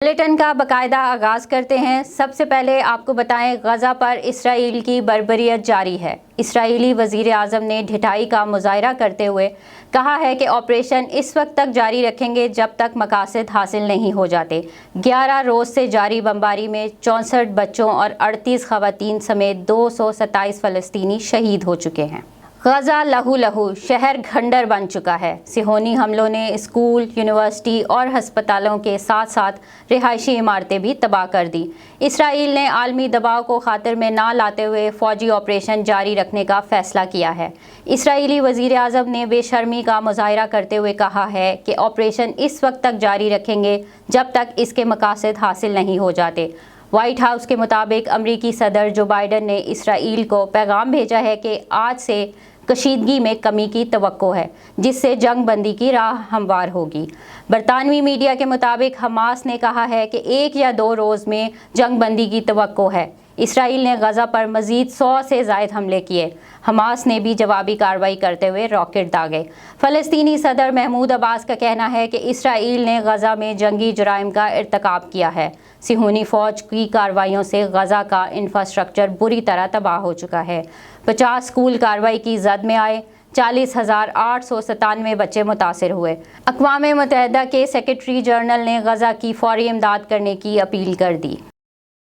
Bulletin کا باقاعدہ آغاز کرتے ہیں۔ سب سے پہلے آپ کو بتائیں غزہ پر اسرائیل کی بربریت جاری ہے۔ اسرائیلی وزیر اعظم نے ڈھٹائی کا مظاہرہ کرتے ہوئے کہا ہے کہ آپریشن اس وقت تک جاری رکھیں گے جب تک مقاصد حاصل نہیں ہو جاتے۔ 11 روز سے جاری بمباری میں 64 بچوں اور 38 خواتین سمیت 227 فلسطینی شہید ہو چکے ہیں۔ غزہ لہو لہو، شہر کھنڈر بن چکا ہے۔ صہیونی حملوں نے اسکول، یونیورسٹی اور ہسپتالوں کے ساتھ ساتھ رہائشی عمارتیں بھی تباہ کر دی۔ اسرائیل نے عالمی دباؤ کو خاطر میں نہ لاتے ہوئے فوجی آپریشن جاری رکھنے کا فیصلہ کیا ہے۔ اسرائیلی وزیر اعظم نے بے شرمی کا مظاہرہ کرتے ہوئے کہا ہے کہ آپریشن اس وقت تک جاری رکھیں گے جب تک اس کے مقاصد حاصل نہیں ہو جاتے۔ وائٹ ہاؤس کے مطابق امریکی صدر جو بائیڈن نے اسرائیل کو پیغام بھیجا ہے کہ آج سے کشیدگی میں کمی کی توقع ہے، جس سے جنگ بندی کی راہ ہموار ہوگی۔ برطانوی میڈیا کے مطابق حماس نے کہا ہے کہ 1 یا 2 روز میں جنگ بندی کی توقع ہے۔ اسرائیل نے غزہ پر مزید 100 سے زائد حملے کیے۔ حماس نے بھی جوابی کارروائی کرتے ہوئے راکٹ داغے۔ فلسطینی صدر محمود عباس کا کہنا ہے کہ اسرائیل نے غزہ میں جنگی جرائم کا ارتکاب کیا ہے۔ صہیونی فوج کی کارروائیوں سے غزہ کا انفراسٹرکچر بری طرح تباہ ہو چکا ہے۔ 50 اسکول کارروائی کی زد میں آئے، 40,897 بچے متاثر ہوئے۔ اقوام متحدہ کے سیکرٹری جنرل نے غزہ کی فوری امداد کرنے کی اپیل کر دی۔